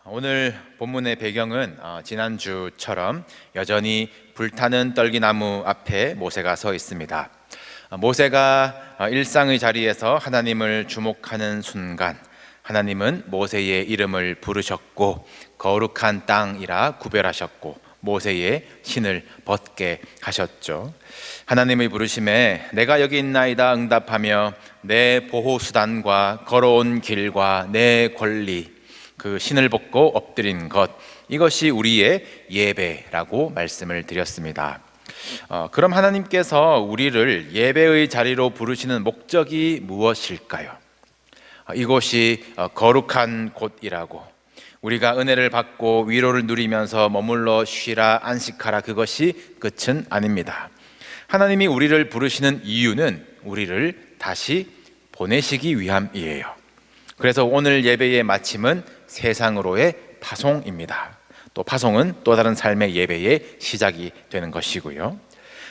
오늘 본문의 배경은 지난주처럼 여전히 불타는 떨기나무 앞에 모세가 서 있습니다. 모세가 일상의 자리에서 하나님을 주목하는 순간 하나님은 모세의 이름을 부르셨고 거룩한 땅이라 구별하셨고 모세의 신을 벗게 하셨죠. 하나님의 부르심에 내가 여기 있나이다 응답하며 내 보호수단과 걸어온 길과 내 권리, 그 신을 벗고 엎드린 것, 이것이 우리의 예배라고 말씀을 드렸습니다. 그럼 하나님께서 우리를 예배의 자리로 부르시는 목적이 무엇일까요? 이곳이 거룩한 곳이라고, 우리가 은혜를 받고 위로를 누리면서 머물러 쉬라 안식하라, 그것이 끝은 아닙니다. 하나님이 우리를 부르시는 이유는 우리를 다시 보내시기 위함이에요. 그래서 오늘 예배의 마침은 세상으로의 파송입니다. 또 파송은 또 다른 삶의 예배의 시작이 되는 것이고요.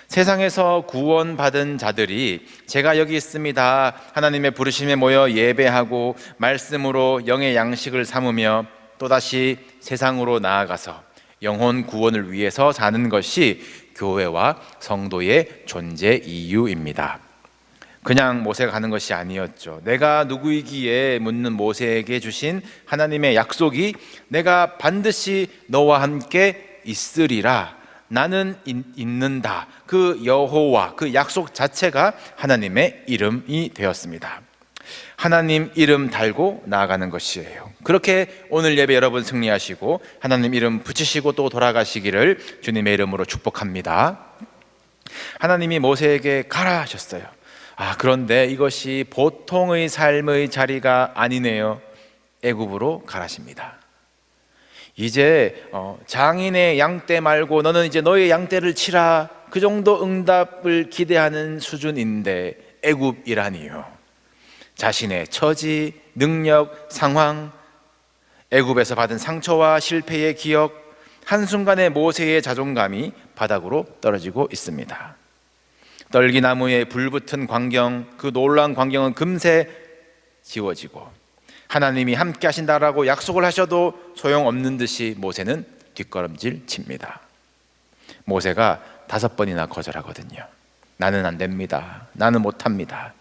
세상에서 구원받은 자들이 제가 여기 있습니다, 하나님의 부르심에 모여 예배하고 말씀으로 영의 양식을 삼으며 또다시 세상으로 나아가서 영혼 구원을 위해서 사는 것이 교회와 성도의 존재 이유입니다. 그냥 모세가 가는 것이 아니었죠. 내가 누구이기에 묻는 모세에게 주신 하나님의 약속이 내가 반드시 너와 함께 있으리라, 나는 있는다, 그 여호와, 그 약속 자체가 하나님의 이름이 되었습니다. 하나님 이름 달고 나아가는 것이에요. 그렇게 오늘 예배 여러분 승리하시고 하나님 이름 붙이시고 또 돌아가시기를 주님의 이름으로 축복합니다. 하나님이 모세에게 가라 하셨어요. 그런데 이것이 보통의 삶의 자리가 아니네요. 애굽으로 가라십니다. 이제 장인의 양떼 말고 너는 이제 너의 양떼를 치라, 그 정도 응답을 기대하는 수준인데 애굽이라니요. 자신의 처지, 능력, 상황, 애굽에서 받은 상처와 실패의 기억, 한순간에 모세의 자존감이 바닥으로 떨어지고 있습니다. 떨기나무에 불붙은 광경, 그 놀라운 광경은 금세 지워지고 하나님이 함께 하신다라고 약속을 하셔도 소용없는 듯이 모세는 뒷걸음질 칩니다. 모세가 5번이나 거절하거든요. 나는 안 됩니다, 나는 못합니다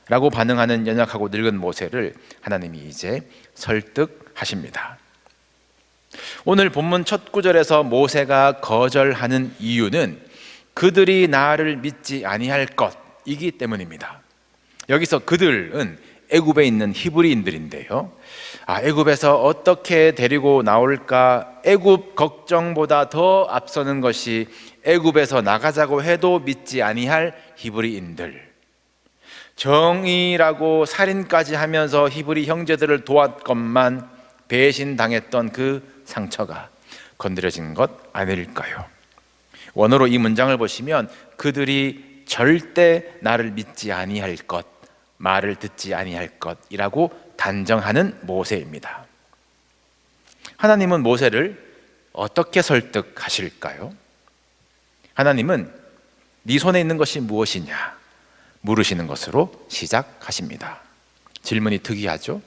라고 반응하는 연약하고 늙은 모세를 하나님이 이제 설득하십니다. 오늘 본문 첫 구절에서 모세가 거절하는 이유는 그들이 나를 믿지 아니할 것이기 때문입니다. 여기서 그들은 애굽에 있는 히브리인들인데요. 애굽에서 어떻게 데리고 나올까, 애굽 걱정보다 더 앞서는 것이 애굽에서 나가자고 해도 믿지 아니할 히브리인들, 정의라고 살인까지 하면서 히브리 형제들을 도왔건만 배신당했던 그 상처가 건드려진 것 아닐까요? 원어로 이 문장을 보시면 그들이 절대 나를 믿지 아니할 것, 말을 듣지 아니할 것이라고 단정하는 모세입니다. 하나님은 모세를 어떻게 설득하실까요? 하나님은 네 손에 있는 것이 무엇이냐 물으시는 것으로 시작하십니다. 질문이 특이하죠?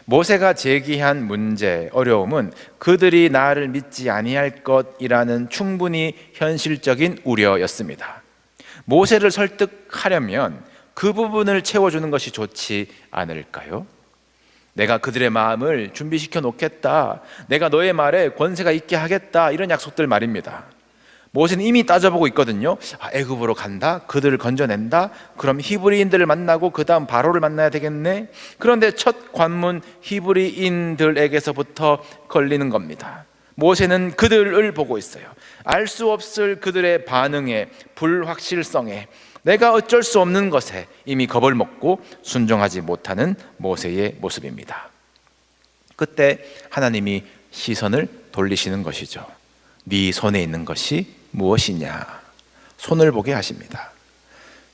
모세가 제기한 문제, 어려움은 그들이 나를 믿지 아니할 것이라는 충분히 현실적인 우려였습니다. 모세를 설득하려면 그 부분을 채워주는 것이 좋지 않을까요? 내가 그들의 마음을 준비시켜 놓겠다, 내가 너의 말에 권세가 있게 하겠다, 이런 약속들 말입니다. 모세는 이미 따져보고 있거든요. 애굽으로 간다, 그들을 건져낸다, 그럼 히브리인들을 만나고 그 다음 바로를 만나야 되겠네. 그런데 첫 관문 히브리인들에게서부터 걸리는 겁니다. 모세는 그들을 보고 있어요. 알 수 없을 그들의 반응에, 불확실성에, 내가 어쩔 수 없는 것에 이미 겁을 먹고 순종하지 못하는 모세의 모습입니다. 그때 하나님이 시선을 돌리시는 것이죠. 네 손에 있는 것이 무엇이냐, 손을 보게 하십니다.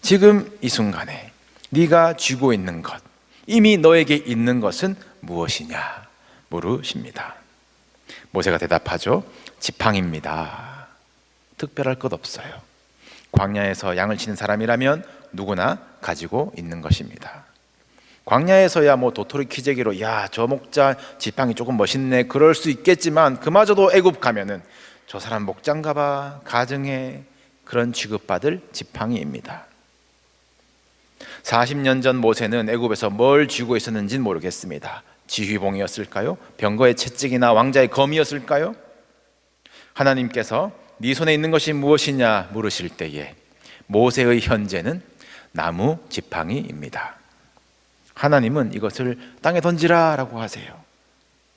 지금 이 순간에 네가 쥐고 있는 것, 이미 너에게 있는 것은 무엇이냐 물으십니다. 모세가 대답하죠. 지팡이입니다. 특별할 것 없어요. 광야에서 양을 치는 사람이라면 누구나 가지고 있는 것입니다. 광야에서야 뭐 도토리 키재기로 야, 저 목자 지팡이 조금 멋있네 그럴 수 있겠지만 그마저도 애굽 가면은 저 사람 목장가 봐, 가증해, 그런 취급받을 지팡이입니다. 40년 전 모세는 애굽에서 뭘 쥐고 있었는지는 모르겠습니다. 지휘봉이었을까요? 병거의 채찍이나 왕자의 검이었을까요? 하나님께서 네 손에 있는 것이 무엇이냐 물으실 때에 모세의 현재는 나무 지팡이입니다. 하나님은 이것을 땅에 던지라 라고 하세요.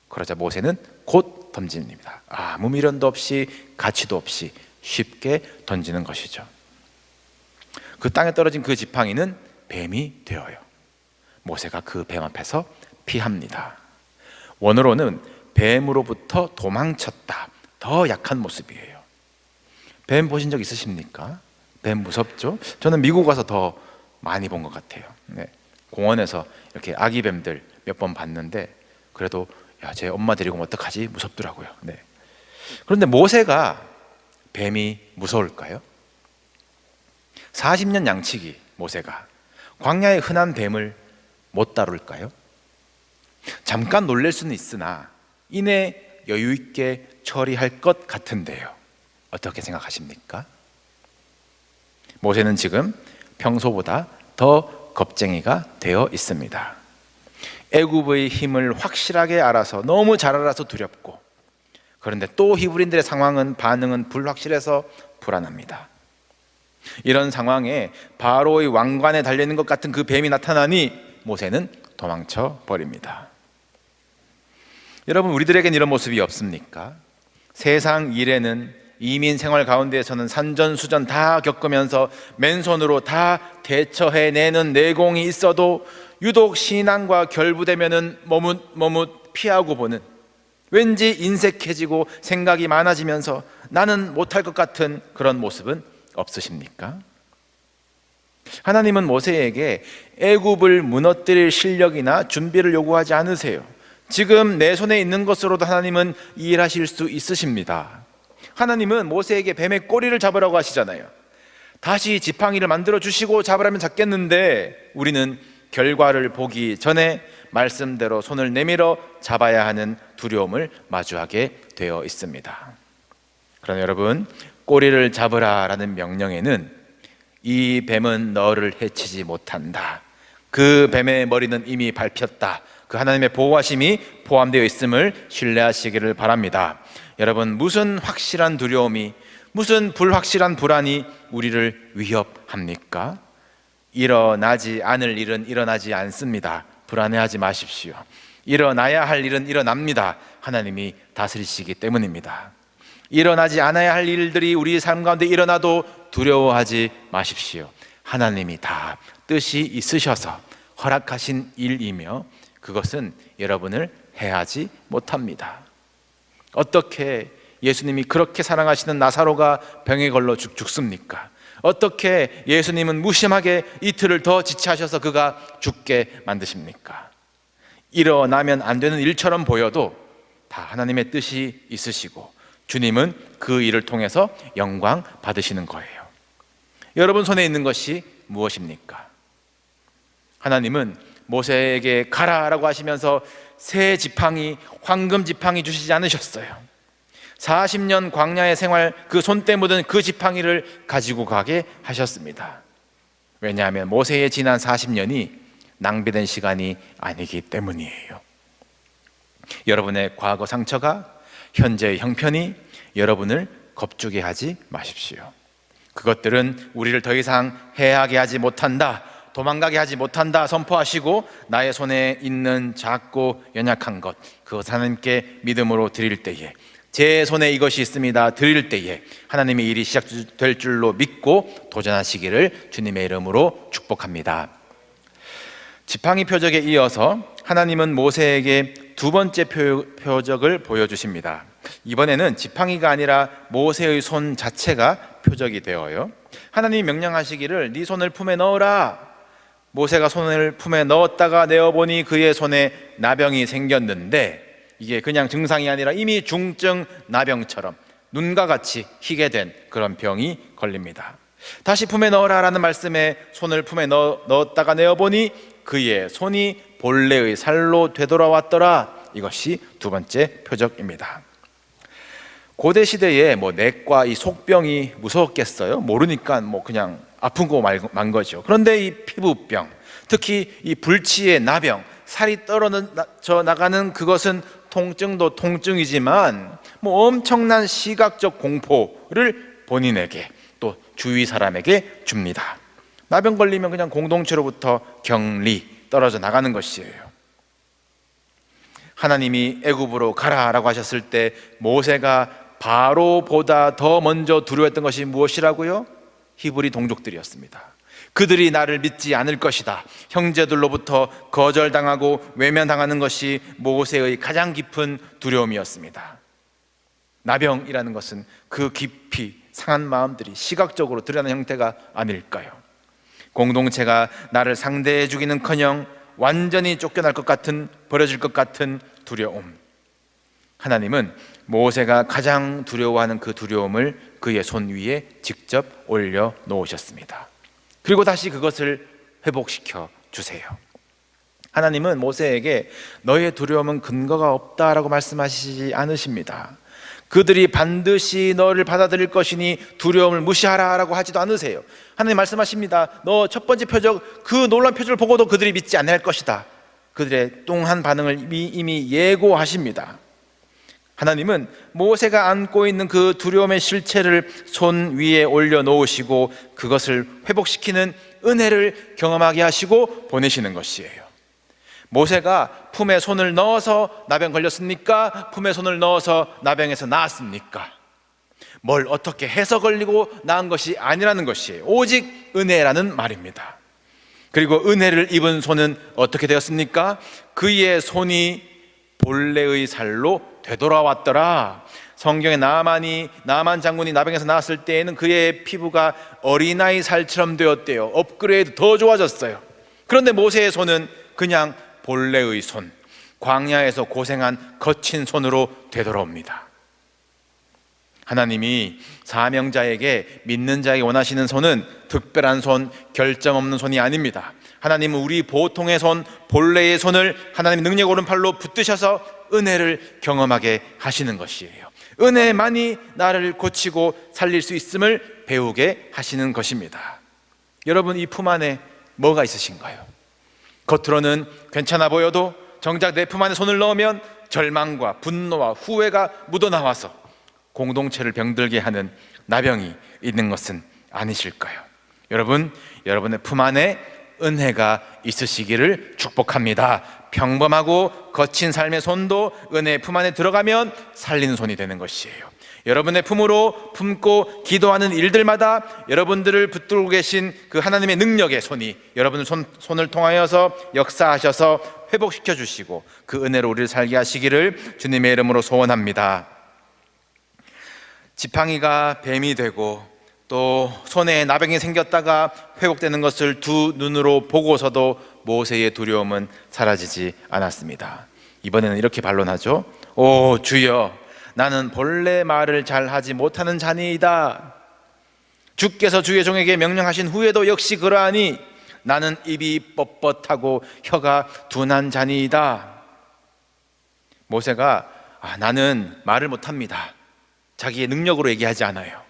그러자 모세는 곧 던집니다. 아무 미련도 없이 가치도 없이 쉽게 던지는 것이죠. 그 땅에 떨어진 그 지팡이는 뱀이 되어요. 모세가 그 뱀 앞에서 피합니다. 원어로는 뱀으로부터 도망쳤다, 더 약한 모습이에요. 뱀 보신 적 있으십니까? 뱀 무섭죠? 저는 미국 가서 더 많이 본 것 같아요. 네. 공원에서 이렇게 아기 뱀들 몇 번 봤는데 그래도 야, 제 엄마 데리고 오면 어떡하지? 무섭더라고요. 네. 그런데 모세가 뱀이 무서울까요? 40년 양치기 모세가 광야의 흔한 뱀을 못 다룰까요? 잠깐 놀랄 수는 있으나 이내 여유 있게 처리할 것 같은데요. 어떻게 생각하십니까? 모세는 지금 평소보다 더 겁쟁이가 되어 있습니다. 애굽의 힘을 확실하게 알아서 너무 잘 알아서 두렵고, 그런데 또 히브리인들의 반응은 불확실해서 불안합니다. 이런 상황에 바로의 왕관에 달려있는 것 같은 그 뱀이 나타나니 모세는 도망쳐 버립니다. 여러분, 우리들에겐 이런 모습이 없습니까? 세상 일에는 이민 생활 가운데에서는 산전수전 다 겪으면서 맨손으로 다 대처해내는 내공이 있어도 유독 신앙과 결부되면은 머뭇 피하고 보는, 왠지 인색해지고 생각이 많아지면서 나는 못할 것 같은 그런 모습은 없으십니까? 하나님은 모세에게 애굽을 무너뜨릴 실력이나 준비를 요구하지 않으세요. 지금 내 손에 있는 것으로도 하나님은 일하실 수 있으십니다. 하나님은 모세에게 뱀의 꼬리를 잡으라고 하시잖아요. 다시 지팡이를 만들어 주시고 잡으라면 잡겠는데 우리는 결과를 보기 전에 말씀대로 손을 내밀어 잡아야 하는 두려움을 마주하게 되어 있습니다. 그러나 여러분, 꼬리를 잡으라라는 명령에는 이 뱀은 너를 해치지 못한다, 그 뱀의 머리는 이미 밟혔다, 그 하나님의 보호하심이 포함되어 있음을 신뢰하시기를 바랍니다. 여러분, 무슨 확실한 두려움이, 무슨 불확실한 불안이 우리를 위협합니까? 일어나지 않을 일은 일어나지 않습니다. 불안해하지 마십시오. 일어나야 할 일은 일어납니다. 하나님이 다스리시기 때문입니다. 일어나지 않아야 할 일들이 우리 삶 가운데 일어나도 두려워하지 마십시오. 하나님이 다 뜻이 있으셔서 허락하신 일이며 그것은 여러분을 해하지 못합니다. 어떻게 예수님이 그렇게 사랑하시는 나사로가 병에 걸려 죽습니까? 어떻게 예수님은 무심하게 이틀을 더 지체하셔서 그가 죽게 만드십니까? 일어나면 안 되는 일처럼 보여도 다 하나님의 뜻이 있으시고 주님은 그 일을 통해서 영광 받으시는 거예요. 여러분 손에 있는 것이 무엇입니까? 하나님은 모세에게 가라라고 하시면서 새 지팡이, 황금 지팡이 주시지 않으셨어요. 40년 광야의 생활, 그 손때 묻은 그 지팡이를 가지고 가게 하셨습니다. 왜냐하면 모세의 지난 40년이 낭비된 시간이 아니기 때문이에요. 여러분의 과거 상처가, 현재의 형편이 여러분을 겁주게 하지 마십시오. 그것들은 우리를 더 이상 해하게 하지 못한다, 도망가게 하지 못한다 선포하시고 나의 손에 있는 작고 연약한 것, 그것 하나님께 믿음으로 드릴 때에, 제 손에 이것이 있습니다 드릴 때에 하나님의 일이 시작될 줄로 믿고 도전하시기를 주님의 이름으로 축복합니다. 지팡이 표적에 이어서 하나님은 모세에게 두 번째 표적을 보여주십니다. 이번에는 지팡이가 아니라 모세의 손 자체가 표적이 되어요. 하나님이 명령하시기를 네 손을 품에 넣어라. 모세가 손을 품에 넣었다가 내어보니 그의 손에 나병이 생겼는데 이게 그냥 증상이 아니라 이미 중증 나병처럼 눈과 같이 희게 된 그런 병이 걸립니다. 다시 품에 넣어라 라는 말씀에 손을 품에 넣었다가 내어보니 그의 손이 본래의 살로 되돌아왔더라. 이것이 두 번째 표적입니다. 고대 시대에 내과 이 속병이 무서웠겠어요? 모르니까 그냥 아픈 거 만 거죠. 그런데 이 피부병, 특히 이 불치의 나병, 살이 떨어져 나가는 그것은 통증도 통증이지만 엄청난 시각적 공포를 본인에게 또 주위 사람에게 줍니다. 나병 걸리면 그냥 공동체로부터 격리, 떨어져 나가는 것이에요. 하나님이 애굽으로 가라라고 하셨을 때 모세가 바로보다 더 먼저 두려워했던 것이 무엇이라고요? 히브리 동족들이었습니다. 그들이 나를 믿지 않을 것이다, 형제들로부터 거절당하고 외면당하는 것이 모세의 가장 깊은 두려움이었습니다. 나병이라는 것은 그 깊이 상한 마음들이 시각적으로 드러나는 형태가 아닐까요? 공동체가 나를 상대해 주기는커녕 완전히 쫓겨날 것 같은, 버려질 것 같은 두려움. 하나님은 모세가 가장 두려워하는 그 두려움을 그의 손 위에 직접 올려 놓으셨습니다. 그리고 다시 그것을 회복시켜 주세요. 하나님은 모세에게 너의 두려움은 근거가 없다라고 말씀하시지 않으십니다. 그들이 반드시 너를 받아들일 것이니 두려움을 무시하라 라고 하지도 않으세요. 하나님 말씀하십니다. 너 첫 번째 표적, 그 놀라운 표적을 보고도 그들이 믿지 않을 것이다. 그들의 뚱한 반응을 이미 예고하십니다. 하나님은 모세가 안고 있는 그 두려움의 실체를 손 위에 올려놓으시고 그것을 회복시키는 은혜를 경험하게 하시고 보내시는 것이에요. 모세가 품에 손을 넣어서 나병 걸렸습니까? 품에 손을 넣어서 나병에서 나았습니까? 뭘 어떻게 해서 걸리고 나은 것이 아니라는 것이에요. 오직 은혜라는 말입니다. 그리고 은혜를 입은 손은 어떻게 되었습니까? 그의 손이 본래의 살로 되돌아왔더라. 성경에 나만 장군이 나병에서 나왔을 때에는 그의 피부가 어린아이 살처럼 되었대요. 업그레이드 더 좋아졌어요. 그런데 모세의 손은 그냥 본래의 손, 광야에서 고생한 거친 손으로 되돌아옵니다. 하나님이 사명자에게, 믿는 자에게 원하시는 손은 특별한 손, 결점 없는 손이 아닙니다. 하나님은 우리 보통의 손, 본래의 손을 하나님의 능력 오른팔로 붙드셔서 은혜를 경험하게 하시는 것이에요. 은혜만이 나를 고치고 살릴 수 있음을 배우게 하시는 것입니다. 여러분, 이 품 안에 뭐가 있으신가요? 겉으로는 괜찮아 보여도 정작 내 품 안에 손을 넣으면 절망과 분노와 후회가 묻어나와서 공동체를 병들게 하는 나병이 있는 것은 아니실까요? 여러분, 여러분의 품 안에 은혜가 있으시기를 축복합니다. 평범하고 거친 삶의 손도 은혜의 품 안에 들어가면 살리는 손이 되는 것이에요. 여러분의 품으로 품고 기도하는 일들마다 여러분들을 붙들고 계신 그 하나님의 능력의 손이 여러분의 손을 통하여서 역사하셔서 회복시켜 주시고 그 은혜로 우리를 살게 하시기를 주님의 이름으로 소원합니다. 지팡이가 뱀이 되고 또 손에 나병이 생겼다가 회복되는 것을 두 눈으로 보고서도 모세의 두려움은 사라지지 않았습니다. 이번에는 이렇게 반론하죠. 오 주여, 나는 본래 말을 잘 하지 못하는 자니이다. 주께서 주의 종에게 명령하신 후에도 역시 그러하니 나는 입이 뻣뻣하고 혀가 둔한 자니이다. 모세가 나는 말을 못합니다, 자기의 능력으로 얘기하지 않아요.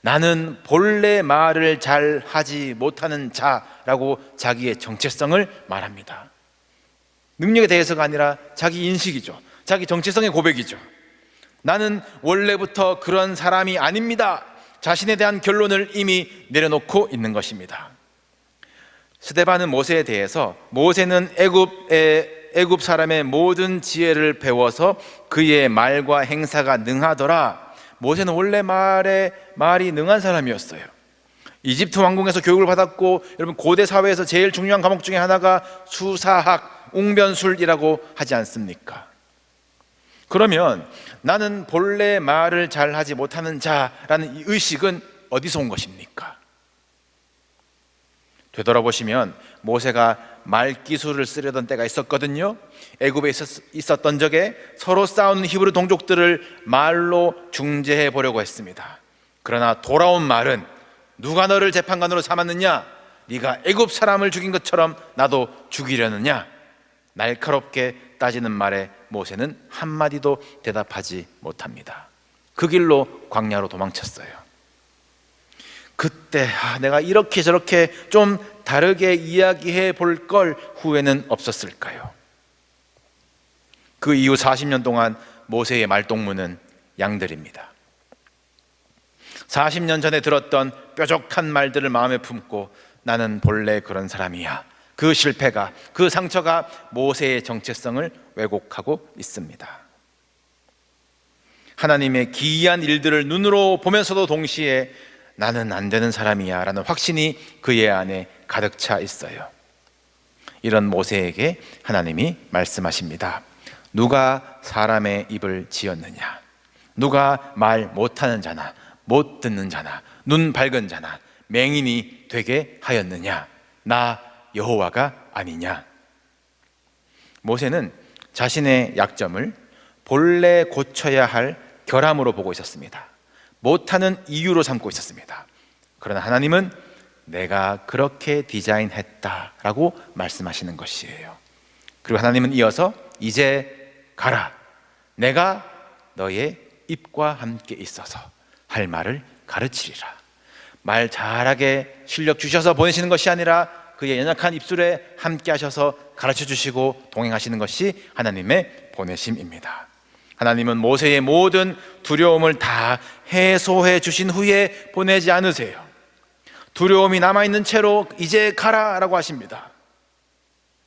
나는 본래 말을 잘 하지 못하는 자라고 자기의 정체성을 말합니다. 능력에 대해서가 아니라 자기 인식이죠. 자기 정체성의 고백이죠. 나는 원래부터 그런 사람이 아닙니다. 자신에 대한 결론을 이미 내려놓고 있는 것입니다. 스데반은 모세에 대해서 모세는 애굽 사람의 모든 지혜를 배워서 그의 말과 행사가 능하더라. 모세는 원래 말이 능한 사람이었어요. 이집트 왕궁에서 교육을 받았고, 여러분 고대 사회에서 제일 중요한 과목 중에 하나가 수사학, 웅변술이라고 하지 않습니까? 그러면 나는 본래 말을 잘 하지 못하는 자라는 이 의식은 어디서 온 것입니까? 되돌아보시면 모세가 말기술을 쓰려던 때가 있었거든요. 애굽에 있었던 적에 서로 싸우는 히브리 동족들을 말로 중재해 보려고 했습니다. 그러나 돌아온 말은 누가 너를 재판관으로 삼았느냐? 네가 애굽 사람을 죽인 것처럼 나도 죽이려느냐? 날카롭게 따지는 말에 모세는 한마디도 대답하지 못합니다. 그 길로 광야로 도망쳤어요. 그때 내가 이렇게 저렇게 좀 다르게 이야기해 볼 걸 후회는 없었을까요? 그 이후 40년 동안 모세의 말동무는 양들입니다. 40년 전에 들었던 뾰족한 말들을 마음에 품고 나는 본래 그런 사람이야. 그 실패가, 그 상처가 모세의 정체성을 왜곡하고 있습니다. 하나님의 기이한 일들을 눈으로 보면서도 동시에 나는 안 되는 사람이야 라는 확신이 그의 안에 가득 차 있어요. 이런 모세에게 하나님이 말씀하십니다. 누가 사람의 입을 지었느냐? 누가 말 못하는 자나 못 듣는 자나 눈 밝은 자나 맹인이 되게 하였느냐? 나 여호와가 아니냐? 모세는 자신의 약점을 본래 고쳐야 할 결함으로 보고 있었습니다. 못하는 이유로 삼고 있었습니다. 그러나 하나님은 내가 그렇게 디자인했다라고 말씀하시는 것이에요. 그리고 하나님은 이어서 이제 가라. 내가 너의 입과 함께 있어서 할 말을 가르치리라. 말 잘하게 실력 주셔서 보내시는 것이 아니라 그의 연약한 입술에 함께 하셔서 가르쳐 주시고 동행하시는 것이 하나님의 보내심입니다. 하나님은 모세의 모든 두려움을 다 해소해 주신 후에 보내지 않으세요. 두려움이 남아있는 채로 이제 가라 라고 하십니다.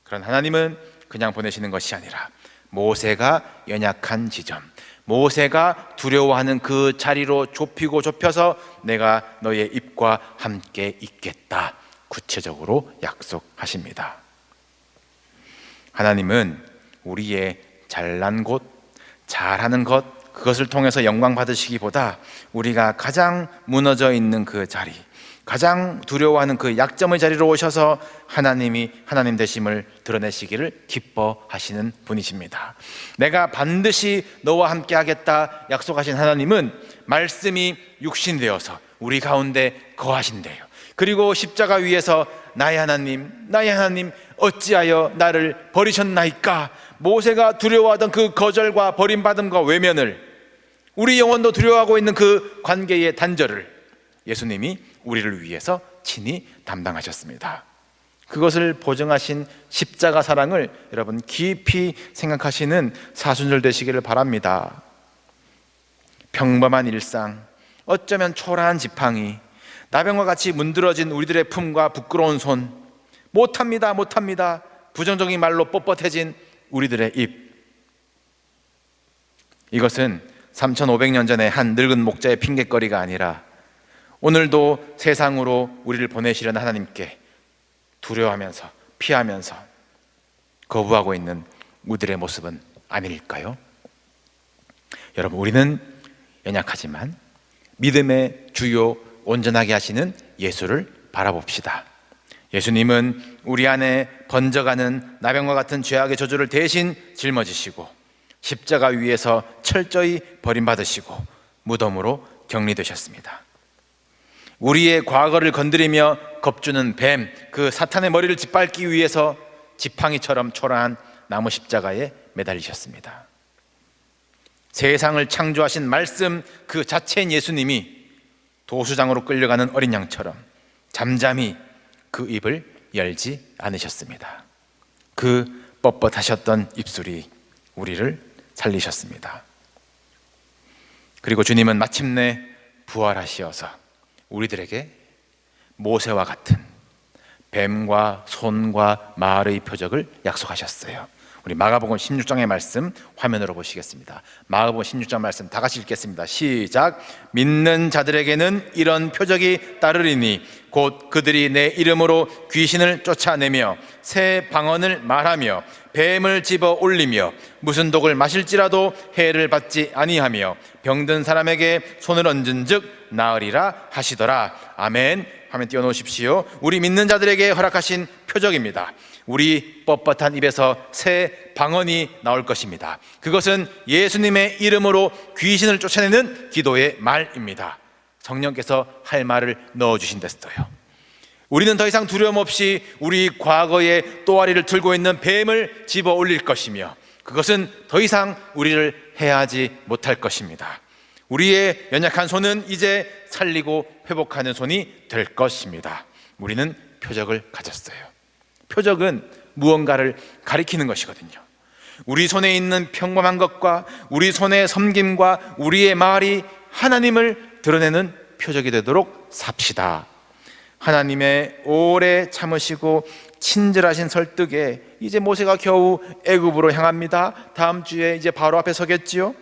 그런 하나님은 그냥 보내시는 것이 아니라 모세가 연약한 지점, 모세가 두려워하는 그 자리로 좁혀서 내가 너의 입과 함께 있겠다 구체적으로 약속하십니다. 하나님은 우리의 잘난 곳, 잘하는 것, 그것을 통해서 영광 받으시기보다 우리가 가장 무너져 있는 그 자리, 가장 두려워하는 그 약점의 자리로 오셔서 하나님이 하나님 되심을 드러내시기를 기뻐하시는 분이십니다. 내가 반드시 너와 함께 하겠다 약속하신 하나님은 말씀이 육신이 되어서 우리 가운데 거하신대요. 그리고 십자가 위에서 나의 하나님 어찌하여 나를 버리셨나이까? 모세가 두려워하던 그 거절과 버림받음과 외면을, 우리 영혼도 두려워하고 있는 그 관계의 단절을 예수님이 우리를 위해서 친히 담당하셨습니다. 그것을 보증하신 십자가 사랑을 여러분 깊이 생각하시는 사순절 되시기를 바랍니다. 평범한 일상, 어쩌면 초라한 지팡이, 나병과 같이 문드러진 우리들의 품과 부끄러운 손, 못합니다 부정적인 말로 뻣뻣해진 우리들의 입, 이것은 3500년 전에 한 늙은 목자의 핑곗거리가 아니라 오늘도 세상으로 우리를 보내시려는 하나님께 두려워하면서 피하면서 거부하고 있는 우리들의 모습은 아닐까요? 여러분, 우리는 연약하지만 믿음의 주요 온전하게 하시는 예수를 바라봅시다. 예수님은 우리 안에 번져가는 나병과 같은 죄악의 저주를 대신 짊어지시고 십자가 위에서 철저히 버림받으시고 무덤으로 격리되셨습니다. 우리의 과거를 건드리며 겁주는 뱀, 그 사탄의 머리를 짓밟기 위해서 지팡이처럼 초라한 나무 십자가에 매달리셨습니다. 세상을 창조하신 말씀 그 자체인 예수님이 도수장으로 끌려가는 어린 양처럼 잠잠히 그 입을 열지 않으셨습니다. 그 뻣뻣하셨던 입술이 우리를 살리셨습니다. 그리고 주님은 마침내 부활하시어서 우리들에게 모세와 같은 뱀과 손과 말의 표적을 약속하셨어요. 우리 마가복음 16장의 말씀 화면으로 보시겠습니다. 마가복음 16장 말씀 다 같이 읽겠습니다. 시작. 믿는 자들에게는 이런 표적이 따르리니 곧 그들이 내 이름으로 귀신을 쫓아내며 새 방언을 말하며 뱀을 집어 올리며 무슨 독을 마실지라도 해를 받지 아니하며 병든 사람에게 손을 얹은즉 나으리라 하시더라. 아멘. 화면 띄워놓으십시오. 우리 믿는 자들에게 허락하신 표적입니다. 우리 뻣뻣한 입에서 새 방언이 나올 것입니다. 그것은 예수님의 이름으로 귀신을 쫓아내는 기도의 말입니다. 성령께서 할 말을 넣어주신댔어요. 우리는 더 이상 두려움 없이 우리 과거의 또아리를 들고 있는 뱀을 집어 올릴 것이며, 그것은 더 이상 우리를 해하지 못할 것입니다. 우리의 연약한 손은 이제 살리고 회복하는 손이 될 것입니다. 우리는 표적을 가졌어요. 표적은 무언가를 가리키는 것이거든요. 우리 손에 있는 평범한 것과 우리 손의 섬김과 우리의 말이 하나님을 드러내는 표적이 되도록 삽시다. 하나님의 오래 참으시고 친절하신 설득에 이제 모세가 겨우 애굽으로 향합니다. 다음 주에 이제 바로 앞에 서겠지요.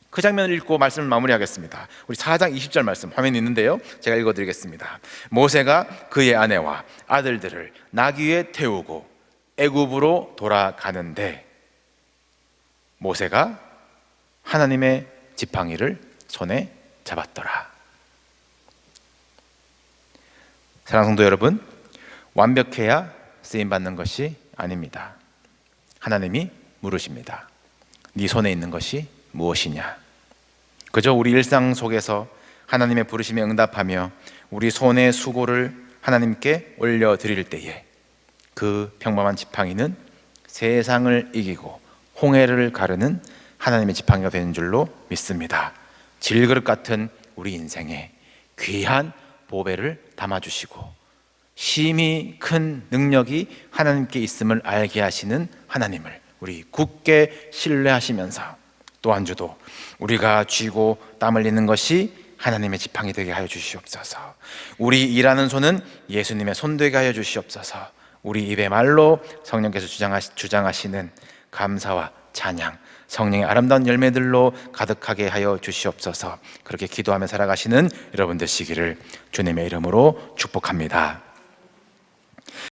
그 장면을 읽고 말씀을 마무리하겠습니다. 우리 4장 20절 말씀 화면에 있는데요, 제가 읽어드리겠습니다. 모세가 그의 아내와 아들들을 나귀 위에 태우고 애굽으로 돌아가는데 모세가 하나님의 지팡이를 손에 잡았더라. 사랑하는 성도 여러분, 완벽해야 쓰임받는 것이 아닙니다. 하나님이 물으십니다. 네 손에 있는 것이 무엇이냐? 그저 우리 일상 속에서 하나님의 부르심에 응답하며 우리 손의 수고를 하나님께 올려드릴 때에 그 평범한 지팡이는 세상을 이기고 홍해를 가르는 하나님의 지팡이가 되는 줄로 믿습니다. 질그릇 같은 우리 인생에 귀한 보배를 담아주시고 심히 큰 능력이 하나님께 있음을 알게 하시는 하나님을 우리 굳게 신뢰하시면서 또 한 주도 우리가 쥐고 땀 흘리는 것이 하나님의 지팡이 되게 하여 주시옵소서. 우리 일하는 손은 예수님의 손 되게 하여 주시옵소서. 우리 입의 말로 성령께서 주장하시는 감사와 찬양, 성령의 아름다운 열매들로 가득하게 하여 주시옵소서. 그렇게 기도하며 살아가시는 여러분 되시기를 주님의 이름으로 축복합니다.